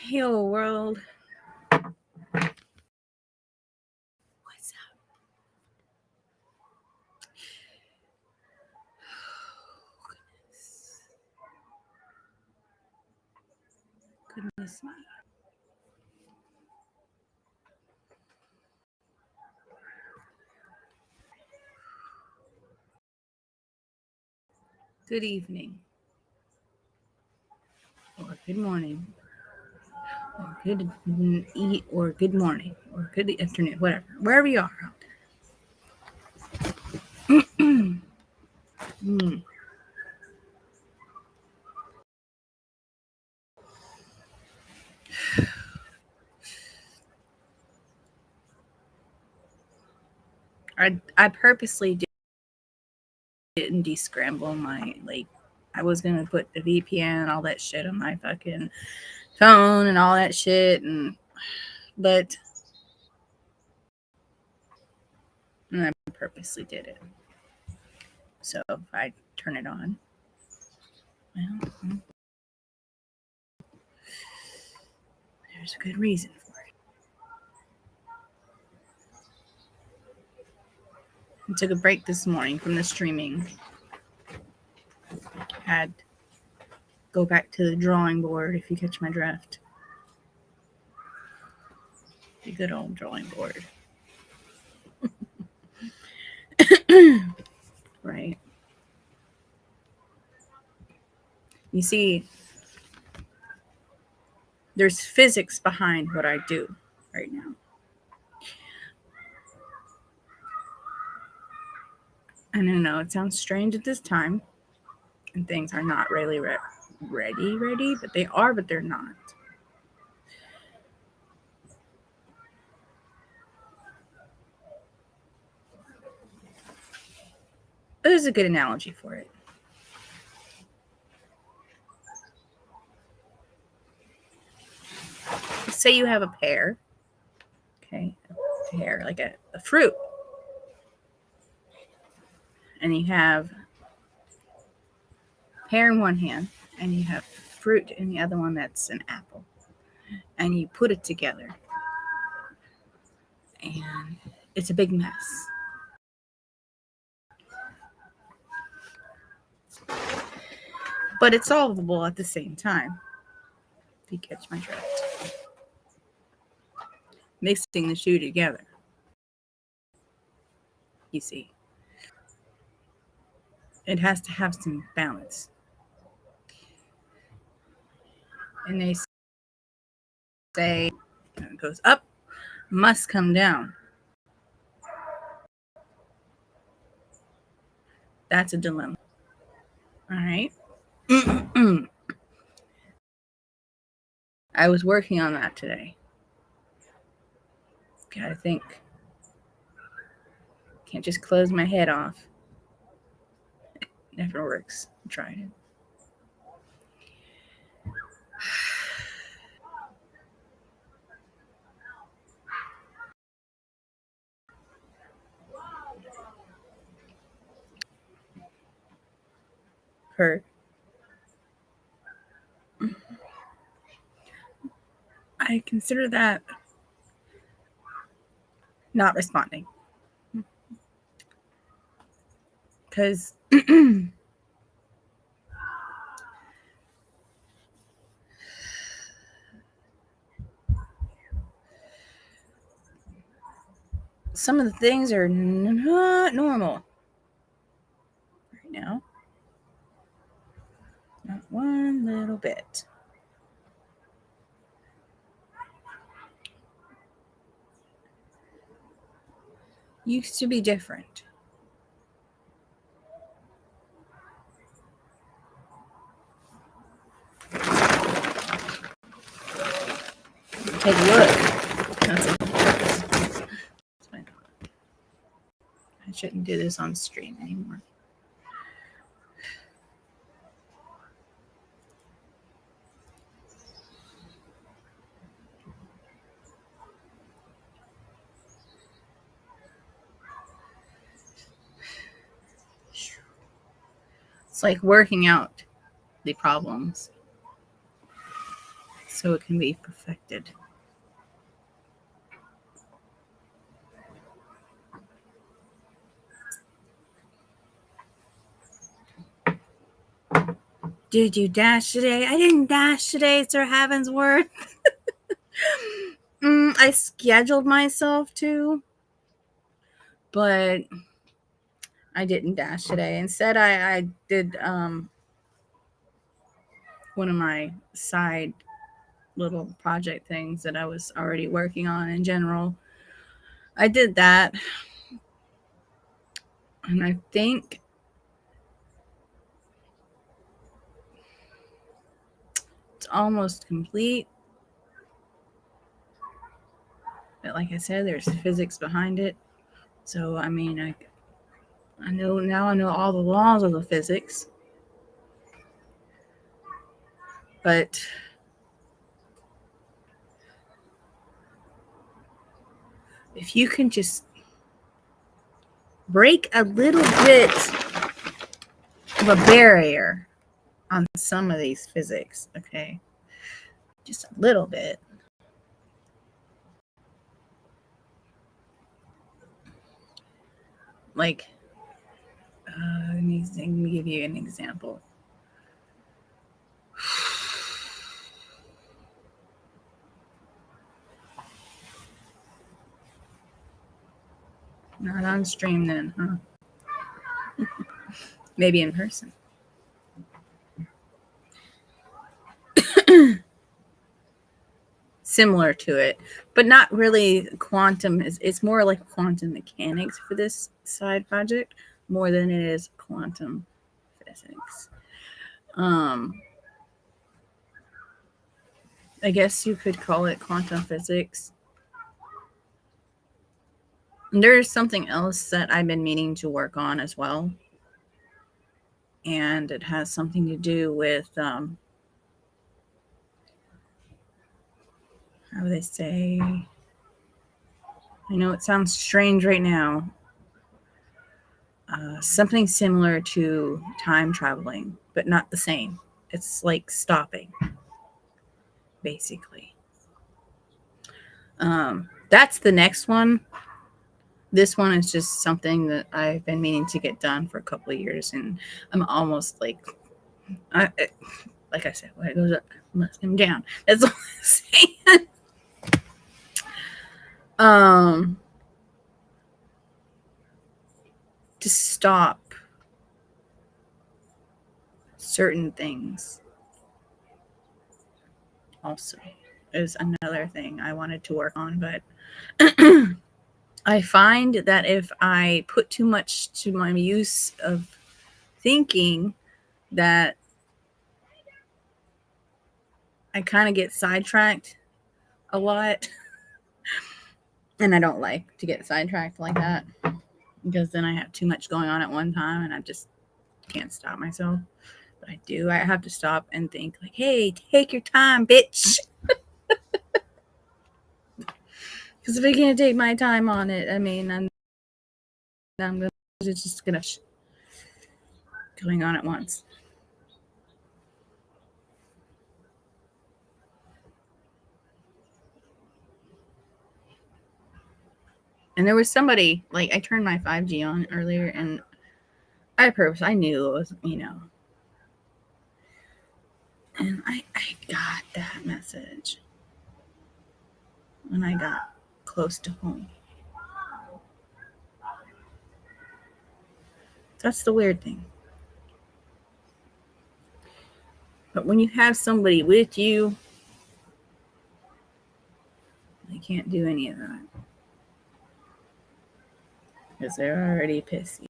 Yo, world. What's up? Goodness me. Good evening. Or good morning. Or good or good morning. Or good afternoon. Whatever. Wherever you are out there. I purposely didn't descramble my, I was going to put the VPN and all that shit on my fucking phone and all that shit. But I purposely did it. So if I turn it on, well, there's a good reason for it. I took a break this morning from the streaming. Had go back to the drawing board, if you catch my drift. The good old drawing board. Right. You see, there's physics behind what I do right now. And I know it sounds strange at this time, and things are not really ready, but they are, but they're not. There's a good analogy for it. Say you have a pear, okay, a pear, like a fruit, and you have pear in one hand, and you have fruit in the other one that's an apple, and you put it together, and it's a big mess. But it's solvable at the same time, if you catch my drift. Mixing the two together, you see. It has to have some balance. And they say when it goes up, must come down. That's a dilemma. All right. I was working on that today. Gotta think. Can't just close my head off. It never works. I tried it. Hurt. I consider that not responding. Because some of the things are not normal right now. Not one little bit. Used to be different. Take a look. That's a I shouldn't do this on stream anymore. It's like working out the problems. It's so it can be perfected. Did you dash today? I didn't dash today, Sir Heavensworth. I scheduled myself to, but I didn't dash today. Instead, I did one of my side little project things that I was already working on in general. I did that, and I think it's almost complete. But like I said, there's physics behind it. So I mean, I know now. I know all the laws of the physics, but if you can just break a little bit of a barrier on some of these physics, okay, just a little bit. Like, let me give you an example. Not on stream then, huh? Maybe in person. Similar to it, but not really quantum. It's more like quantum mechanics for this side project more than it is quantum physics. I guess you could call it quantum physics. And there's something else that I've been meaning to work on as well. And it has something to do with, how do they say? I know it sounds strange right now. Something similar to time traveling, but not the same. It's like stopping, basically. That's the next one. This one is just something that I've been meaning to get done for a couple of years, and I'm almost like I said, when it goes up, must come down. That's all I'm saying. To stop certain things also is another thing I wanted to work on, but I find that if I put too much to my use of thinking, that I kind of get sidetracked a lot. And I don't like to get sidetracked like that, because then I have too much going on at one time and I just can't stop myself. But I do. I have to stop and think like, hey, take your time, bitch. Because if I can't take my time on it, I mean, I'm just going to going on at once. And there was somebody, like, I turned my 5G on earlier, and I knew it was, and I got that message when I got close to home. That's the weird thing. But when you have somebody with you, they can't do any of that, because they're already pissy.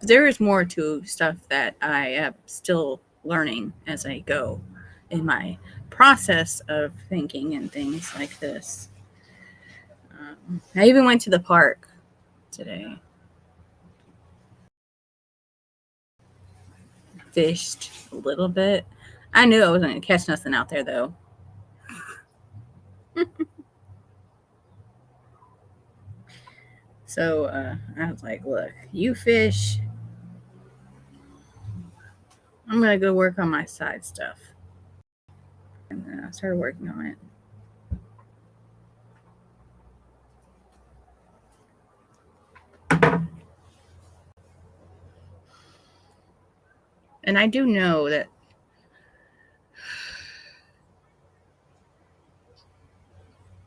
There is more to stuff that I am still learning as I go in my process of thinking and things like this. I even went to the park today. Fished a little bit. I knew I wasn't going to catch nothing out there, though. So I was like, look, you fish. I'm going to go work on my side stuff. And then I started working on it. And I do know that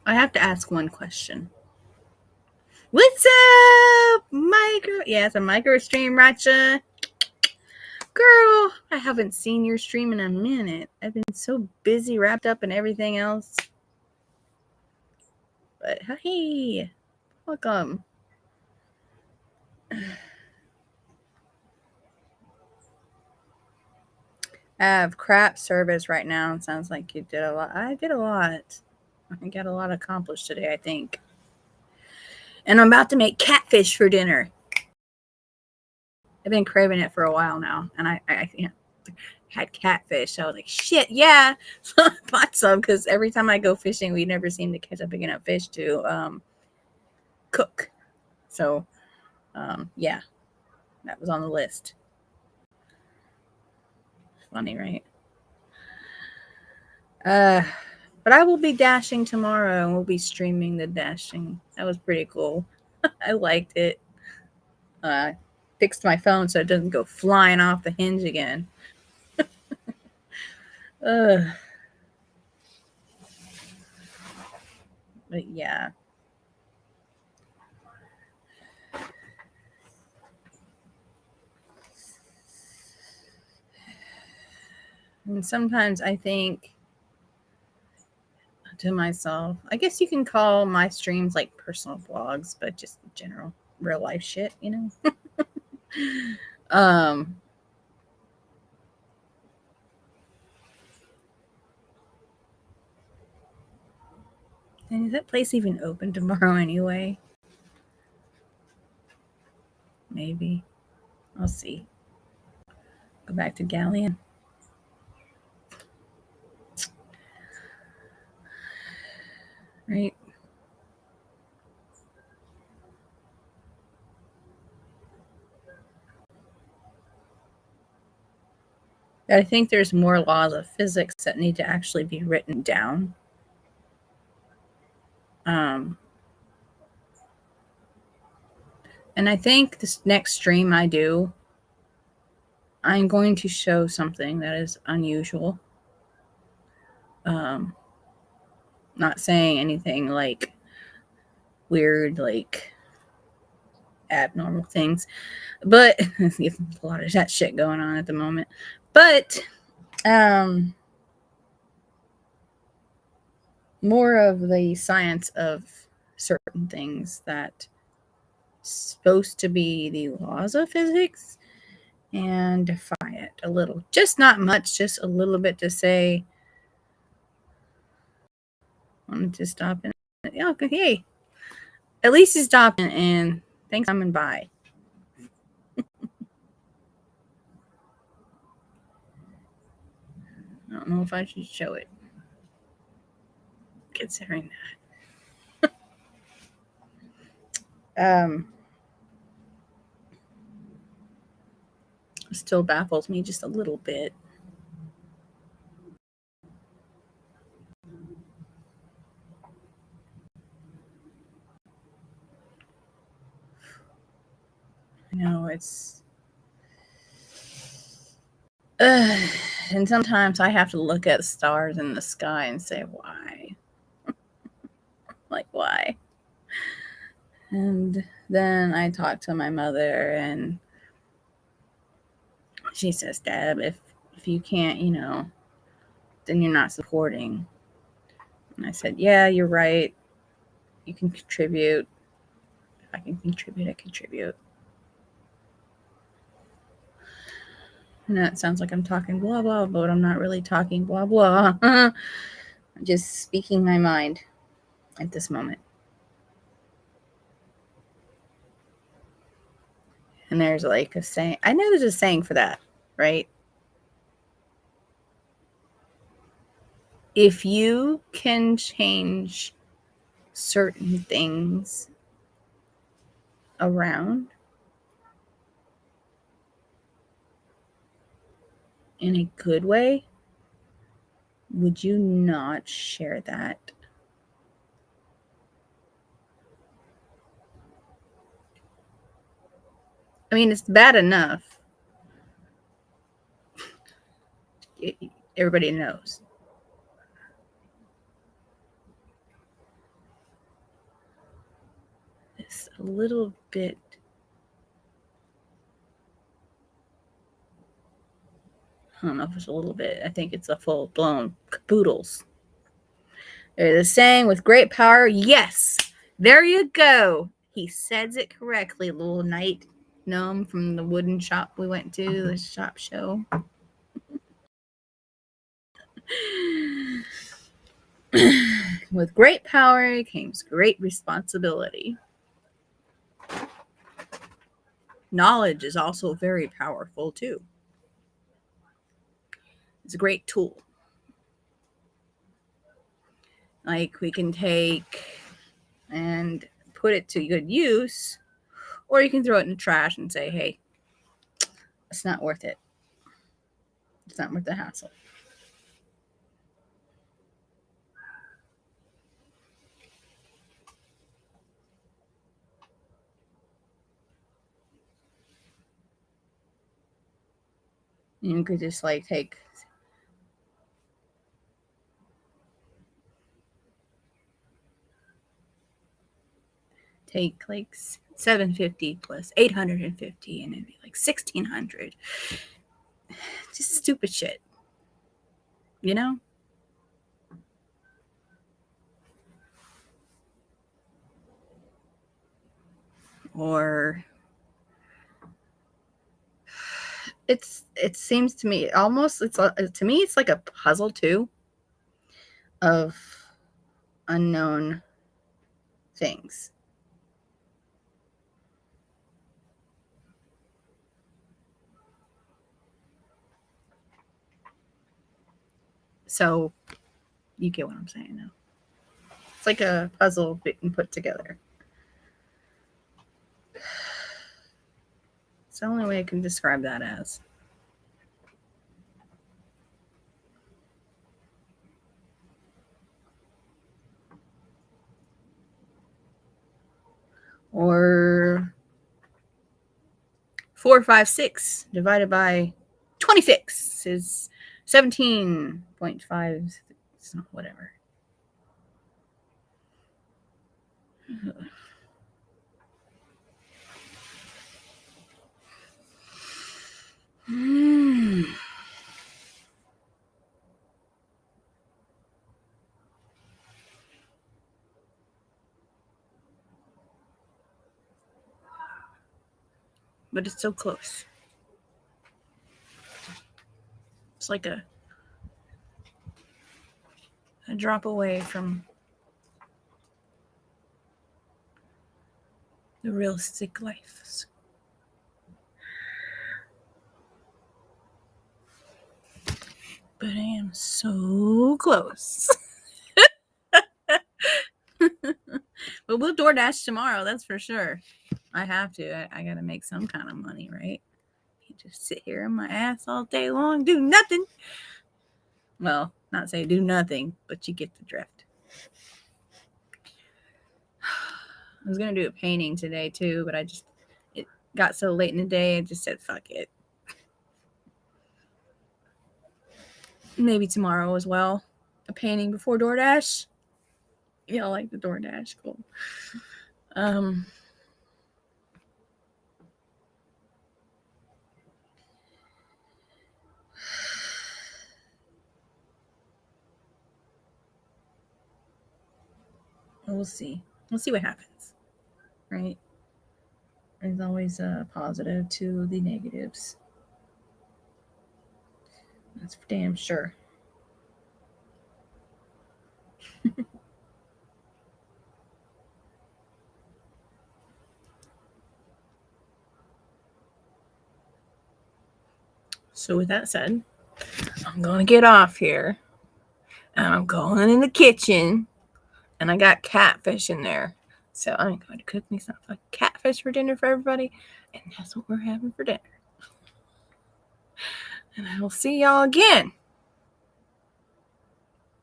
I have to ask one question. What's up, micro? Yeah, it's a micro stream, Racha. Girl, I haven't seen your stream in a minute. I've been so busy, wrapped up in everything else. But hey, welcome. I have crap service right now. It sounds like you did a lot. I did a lot. I got a lot accomplished today, I think. And I'm about to make catfish for dinner. I've been craving it for a while now, and I had catfish. So I was like, shit, yeah. So I bought some because every time I go fishing, we never seem to catch a big enough fish to cook. So, yeah, that was on the list. Funny, right? But I will be dashing tomorrow, and we'll be streaming the dashing. That was pretty cool. I liked it. Fixed my phone so it doesn't go flying off the hinge again. But yeah. And sometimes I think to myself, I guess you can call my streams like personal vlogs, but just general real life shit, you know? And is that place even open tomorrow anyway? Maybe. I'll see. Go back to Galleon. Right? I think there's more laws of physics that need to actually be written down. And I think this next stream I do, I'm going to show something that is unusual. Not saying anything like weird, like abnormal things, but a lot of that shit going on at the moment. But more of the science of certain things that supposed to be the laws of physics and defy it a little. Just not much, just a little bit to say. I wanted to stop and okay, hey, at least he's stopping and thanks for coming by. I don't know if I should show it, considering that. Still baffles me just a little bit. I know it's. And sometimes I have to look at stars in the sky and say, why? Like, why? And then I talk to my mother, and she says, Deb, if you can't, you know, then you're not supporting. And I said, yeah, you're right. You can contribute. If I can contribute, I contribute. And that sounds like I'm talking blah, blah, but I'm not really talking blah, blah. I'm just speaking my mind at this moment. And there's like a saying. I know there's a saying for that, right? If you can change certain things around in a good way, would you not share that? I mean, it's bad enough. Everybody knows. It's a little bit. I don't know if it's a little bit. I think it's a full blown caboodles. There's a saying, with great power, yes. There you go. He says it correctly, little night gnome from the wooden shop we went to, the shop show. With great power comes great responsibility. Knowledge is also very powerful too. It's a great tool. Like, we can take and put it to good use, or you can throw it in the trash and say, hey, it's not worth it. It's not worth the hassle. You could just like take like 750 plus 850 and it'd be like 1600. Just stupid shit, you know? Or it seems to me almost to me it's like a puzzle too of unknown things. So you get what I'm saying now. It's like a puzzle being put together. It's the only way I can describe that as. Or 456 divided by 26 is 17.5. Whatever. But it's so close. It's like a drop away from the realistic life. But I am so close. But we'll DoorDash tomorrow, that's for sure. I have to. I got to make some kind of money, right? Can't just sit here on my ass all day long, do nothing. Well, not say do nothing, but you get the drift. I was going to do a painting today too, but it got so late in the day, I just said, fuck it. Maybe tomorrow as well. A painting before DoorDash. Yeah, I like the DoorDash. Cool. We'll see. We'll see what happens. Right? There's always a positive to the negatives. That's for damn sure. So with that said, I'm going to get off here. And I'm going in the kitchen. And I got catfish in there. So I'm going to cook me some fucking catfish for dinner for everybody, and that's what we're having for dinner. And I will see y'all again.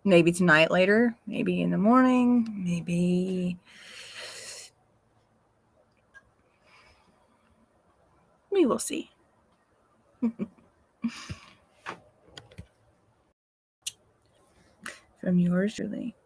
Maybe tonight later, maybe in the morning, maybe we will see. From yours truly.